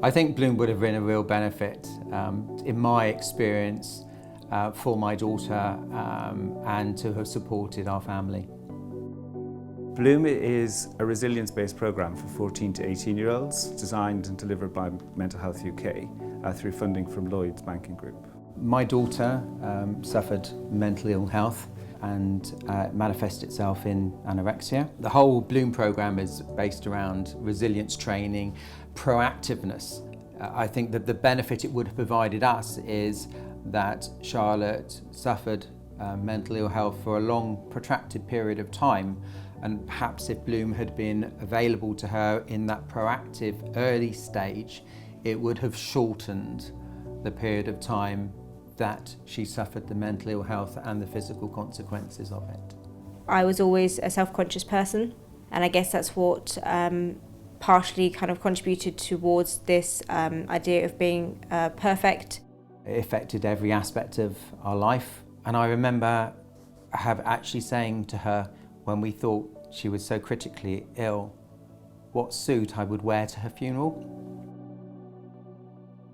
I think Bloom would have been a real benefit, in my experience, for my daughter and to have supported our family. Bloom is a resilience-based programme for 14 to 18-year-olds designed and delivered by Mental Health UK through funding from Lloyds Banking Group. My daughter suffered mental ill health and manifested itself in anorexia. The whole Bloom programme is based around resilience training, proactiveness. I think that the benefit it would have provided us is that Charlotte suffered mental ill health for a long, protracted period of time, and perhaps if Bloom had been available to her in that proactive early stage, it would have shortened the period of time that she suffered the mental ill health and the physical consequences of it. I was always a self-conscious person, and I guess that's what partially kind of contributed towards this idea of being perfect. It affected every aspect of our life, and I remember actually saying to her when we thought she was so critically ill, what suit I would wear to her funeral.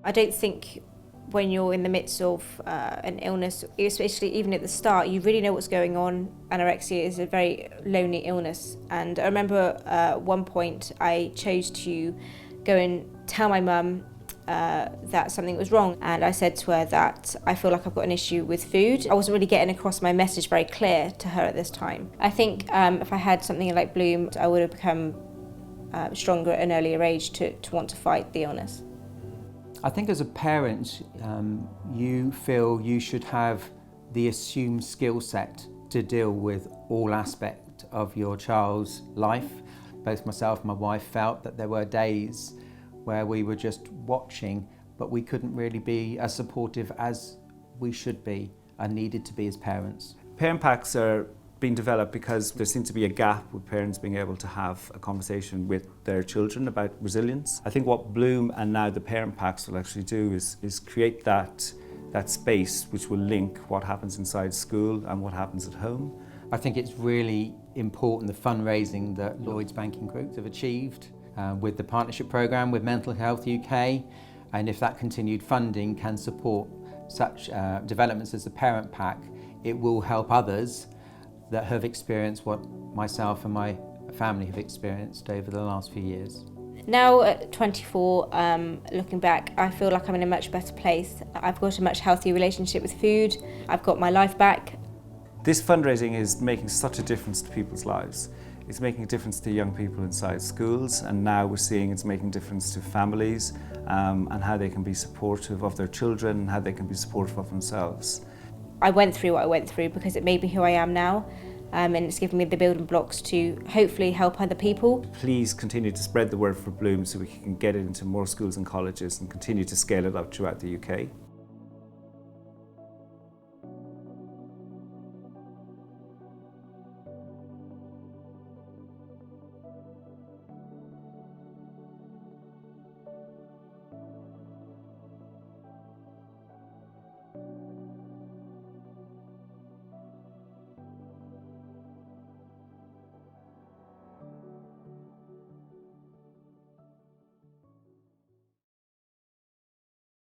I don't think when you're in the midst of an illness, especially even at the start, you really know what's going on. Anorexia is a very lonely illness, and I remember at one point I chose to go and tell my mum that something was wrong, and I said to her that I feel like I've got an issue with food. I wasn't really getting across my message very clear to her at this time. I think if I had something like Bloom, I would have become stronger at an earlier age to want to fight the illness. I think as a parent, you feel you should have the assumed skill set to deal with all aspects of your child's life. Both myself and my wife felt that there were days where we were just watching, but we couldn't really be as supportive as we should be and needed to be as parents. Parent packs are being developed because there seems to be a gap with parents being able to have a conversation with their children about resilience. I think what Bloom and now the parent packs will actually do is create that space which will link what happens inside school and what happens at home. I think it's really important, the fundraising that Lloyds Banking Group have achieved with the partnership programme with Mental Health UK, and if that continued funding can support such developments as the parent pack, it will help others that have experienced what myself and my family have experienced over the last few years. Now at 24, looking back, I feel like I'm in a much better place. I've got a much healthier relationship with food. I've got my life back. This fundraising is making such a difference to people's lives. It's making a difference to young people inside schools, and now we're seeing it's making a difference to families and how they can be supportive of their children and how they can be supportive of themselves. I went through what I went through because it made me who I am now, and it's given me the building blocks to hopefully help other people. Please continue to spread the word for Bloom so we can get it into more schools and colleges and continue to scale it up throughout the UK.